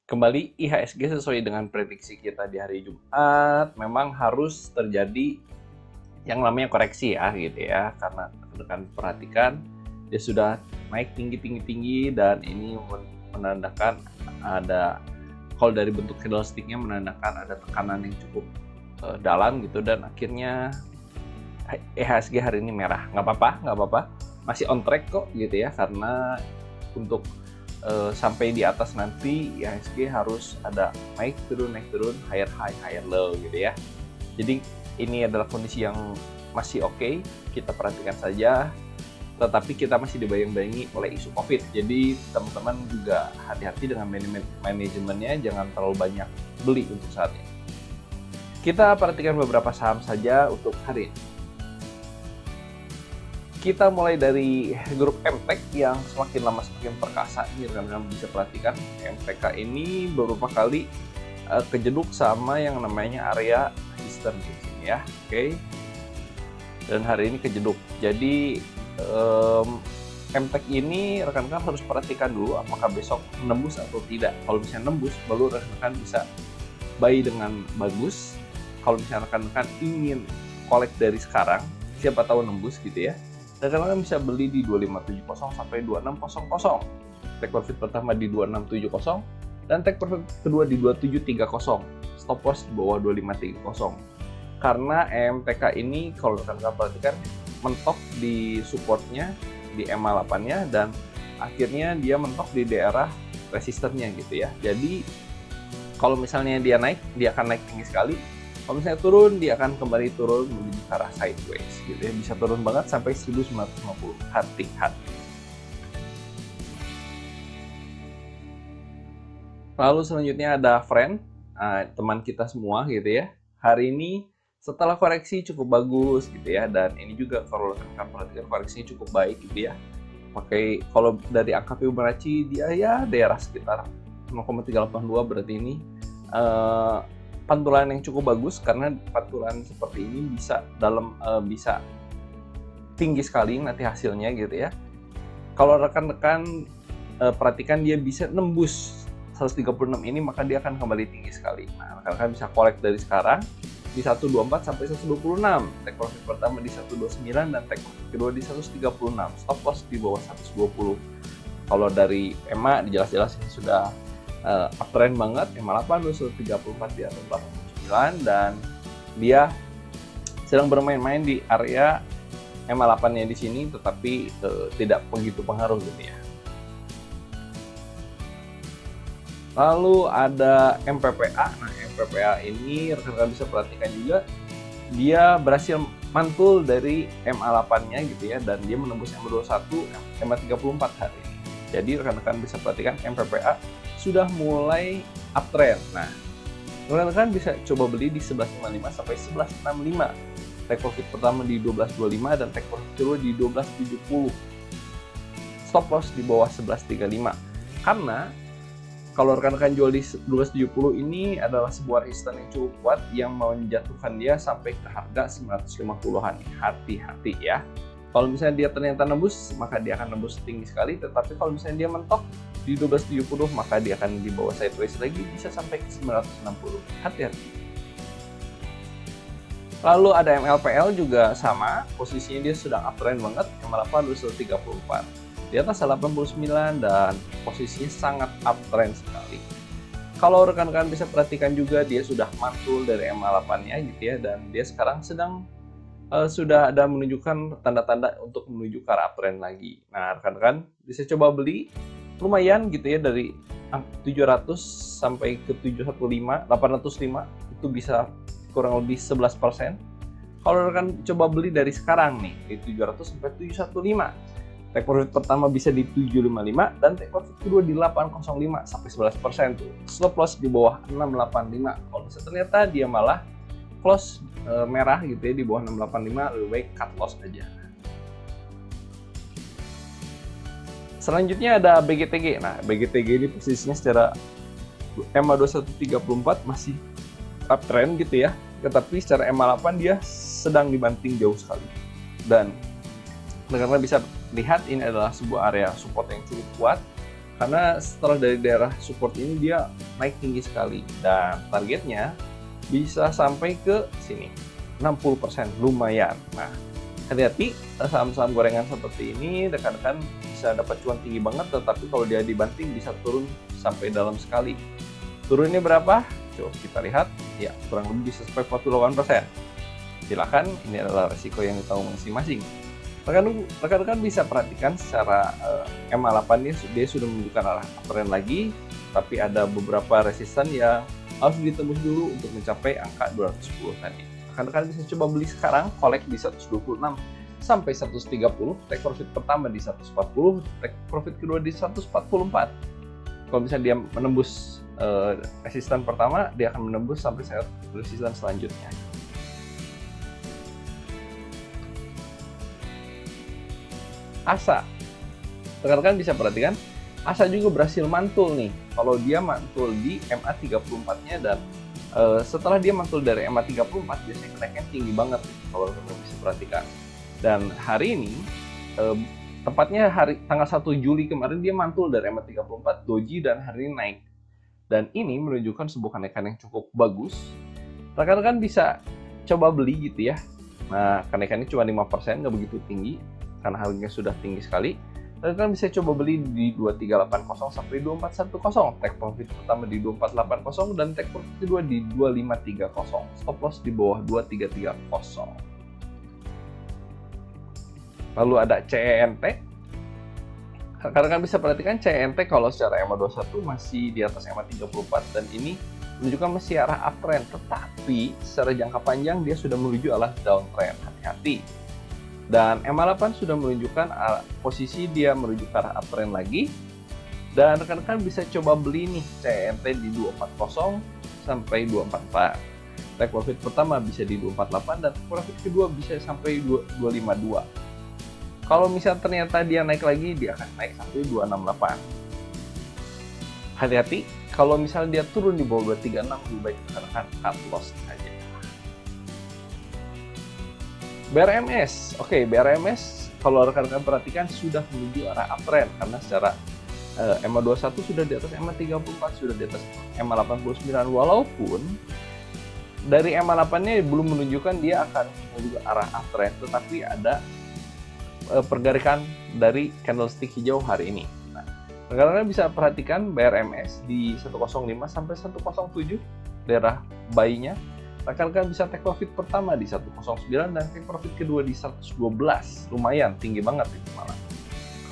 Kembali IHSG sesuai dengan prediksi kita di hari Jumat, memang harus terjadi yang namanya koreksi ya gitu ya, karena rekan perhatikan dia sudah naik tinggi dan ini menandakan ada, kalau dari bentuk candlestick-nya menandakan ada tekanan yang cukup dalam gitu, dan akhirnya IHSG hari ini merah. Nggak apa-apa, masih on track kok gitu ya, karena untuk sampai di atas nanti IHSG harus ada naik turun, higher high, higher low gitu ya. Jadi ini adalah kondisi yang masih oke, kita perhatikan saja. Tetapi kita masih dibayang-bayangi oleh isu COVID. Jadi teman-teman juga hati-hati dengan manajemennya, jangan terlalu banyak beli untuk saat ini. Kita perhatikan beberapa saham saja untuk hari ini. Kita mulai dari grup MTEK yang semakin lama semakin perkasa. Ini rekan-rekan bisa perhatikan, MTK ini beberapa kali kejeduk sama yang namanya area resistance di sini ya, oke. Dan hari ini kejeduk. Jadi MTEK ini rekan-rekan harus perhatikan dulu apakah besok menembus atau tidak. Kalau misalnya nembus, baru rekan-rekan bisa buy dengan bagus. Kalau misalnya rekan-rekan ingin collect dari sekarang, siapa tahu nembus gitu ya, rekan-rekan bisa beli di 2570 sampai 2600. Take profit pertama di 2670 dan take profit kedua di 2730. Stop loss di bawah 2530. Karena MTK ini kalau rekan-rekan perhatikan mentok di supportnya di EMA 8-nya dan akhirnya dia mentok di daerah resistennya gitu ya. Jadi kalau misalnya dia naik, dia akan naik tinggi sekali. Kalau misalnya turun, dia akan kembali turun menuju ke arah sideways gitu ya. Bisa turun banget sampai 1950. Hati-hati. Lalu selanjutnya ada Friend, teman kita semua gitu ya. Hari ini setelah koreksi cukup bagus gitu ya, dan ini juga kalau rekan perhatikan koreksinya cukup baik gitu ya. Pakai kalau dari angka Fibonacci dia ya daerah sekitar 0,382, berarti ini pantulan yang cukup bagus, karena pantulan seperti ini bisa tinggi sekali nanti hasilnya gitu ya. Kalau rekan-rekan perhatikan dia bisa nembus 136 ini, maka dia akan kembali tinggi sekali. Nah, rekan-rekan bisa collect dari sekarang di 124 sampai 126. Take profit pertama di 129 dan take profit kedua di 136. Stop loss di bawah 120. Kalau dari EMA jelas-jelas ini sudah uptrend banget, EMA 8 234 di atas 89, dan dia sedang bermain-main di area EMA 8-nya di sini, tetapi tidak begitu pengaruh gitu ya. Lalu ada MPPA. Nah, MPPA ini rekan-rekan bisa perhatikan juga, dia berhasil mantul dari MA 8-nya gitu ya, dan dia menembus MA 21, MA 34 hari ini. Jadi rekan-rekan bisa perhatikan MPPA sudah mulai uptrend. Nah, rekan-rekan bisa coba beli di 1155 sampai 1165. Take profit pertama di 1225 dan take profit kedua di 1270. Stop loss di bawah 1135. Karena kalau rekan-rekan jual di 1270 ini adalah sebuah resistance yang cukup kuat yang menjatuhkan dia sampai ke harga 950-an. Hati-hati ya. Kalau misalnya dia ternyata nembus, maka dia akan nembus tinggi sekali. Tetapi kalau misalnya dia mentok di 1270, maka dia akan di bawah sideways lagi, bisa sampai ke 960. Hati-hati. Lalu ada MLPL juga sama, posisinya dia sedang uptrend banget, MA8 234. Di atas 89 dan posisinya sangat uptrend sekali. Kalau rekan-rekan bisa perhatikan juga, dia sudah mantul dari MA 8-nya gitu ya, dan dia sekarang sudah ada menunjukkan tanda-tanda untuk menuju ke arah uptrend lagi. Nah, rekan-rekan bisa coba beli lumayan gitu ya, dari 700 sampai ke 805 itu bisa kurang lebih 11%. Kalau rekan coba beli dari sekarang nih di 700 sampai 715, take profit pertama bisa di 755 dan take profit kedua di 805 sampai 11% tuh. Stop loss di bawah 685. Kalau misalnya ternyata dia malah close merah gitu ya di bawah 685, lebih baik cut loss aja. Selanjutnya ada BGTG. Nah, BGTG ini posisinya secara EMA 2134 masih uptrend gitu ya, tetapi secara EMA 8 dia sedang dibanting jauh sekali. Dan rekan-rekan bisa lihat ini adalah sebuah area support yang cukup kuat, karena setelah dari daerah support ini dia naik tinggi sekali dan targetnya bisa sampai ke sini 60%, lumayan. Nah, hati-hati saham-saham gorengan seperti ini rekan-rekan bisa dapat cuan tinggi banget, tetapi kalau dia dibanting bisa turun sampai dalam sekali. Turunnya berapa? Coba kita lihat, ya kurang lebih bisa sampai 48%. Silakan, ini adalah resiko yang ditanggung masing-masing. Rekan-rekan bisa perhatikan secara MA8 dia sudah menunjukkan arah uptrend lagi, tapi ada beberapa resisten yang harus ditembus dulu untuk mencapai angka 210 tadi. Rekan-rekan bisa coba beli sekarang, collect di 126 sampai 130, take profit pertama di 140, take profit kedua di 144. Kalau misalnya dia menembus resisten pertama, dia akan menembus sampai resisten selanjutnya. ASA, rekan-rekan bisa perhatikan, ASA juga berhasil mantul nih. Kalau dia mantul di MA34-nya dan setelah dia mantul dari MA34, biasanya kenaikan tinggi banget kalau rekan-rekan bisa perhatikan. Dan hari ini, tepatnya tanggal 1 Juli kemarin dia mantul dari MA34, doji, dan hari ini naik. Dan ini menunjukkan sebuah kenaikan yang cukup bagus. Rekan-rekan bisa coba beli gitu ya. Nah, kenaikannya cuma 5%, nggak begitu tinggi karena harganya sudah tinggi sekali. Rekan-rekan bisa coba beli di 2380 sampai 2410. Take profit pertama di 2480 dan take profit kedua di 2530. Stop loss di bawah 2330. Lalu ada CENT. Rekan-rekan bisa perhatikan CENT kalau secara MA21 masih di atas MA34 dan ini menunjukkan masih arah uptrend, tetapi secara jangka panjang dia sudah menuju arah downtrend. Hati-hati. Dan MA8 sudah menunjukkan posisi dia menuju ke arah uptrend lagi. Dan rekan-rekan bisa coba beli nih CENT di 240 sampai 244. Take profit pertama bisa di 248 dan take profit kedua bisa sampai 252. Kalau misal ternyata dia naik lagi, dia akan naik sampai 268. Hati-hati, kalau misalnya dia turun di bawah 236, lebih baik rekan-rekan cut loss aja. BRMS, oke, BRMS kalau rekan-rekan perhatikan sudah menuju arah uptrend karena secara MA21 sudah di atas MA34, sudah di atas MA89, walaupun dari MA8-nya belum menunjukkan dia akan menuju arah uptrend, tetapi ada pergerakan dari candlestick hijau hari ini. Nah, rekan-rekan bisa perhatikan BRMS di 105 sampai 107 daerah buy-nya. Rekan-rekan bisa take profit pertama di 109 dan take profit kedua di 112. Lumayan tinggi banget itu malah.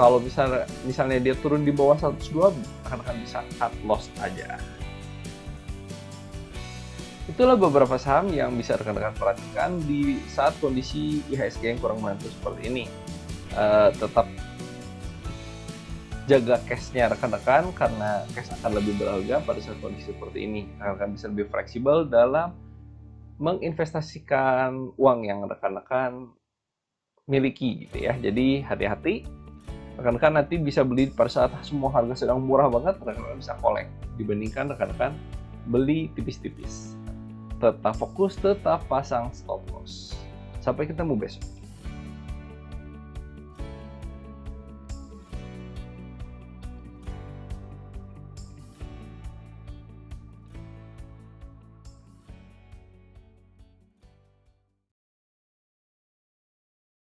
Kalau misalnya dia turun di bawah 102, rekan-rekan bisa cut loss aja. Itulah beberapa saham yang bisa rekan-rekan perhatikan di saat kondisi IHSG yang kurang menentu seperti ini. Tetap jaga cash-nya rekan-rekan karena cash akan lebih berharga pada saat kondisi seperti ini. Rekan-rekan bisa lebih fleksibel dalam menginvestasikan uang yang rekan-rekan miliki gitu ya. Jadi hati-hati, rekan-rekan nanti bisa beli pada saat semua harga sedang murah banget, rekan-rekan bisa collect dibandingkan rekan-rekan beli tipis-tipis. Tetap fokus, tetap pasang stop loss. Sampai ketemu besok.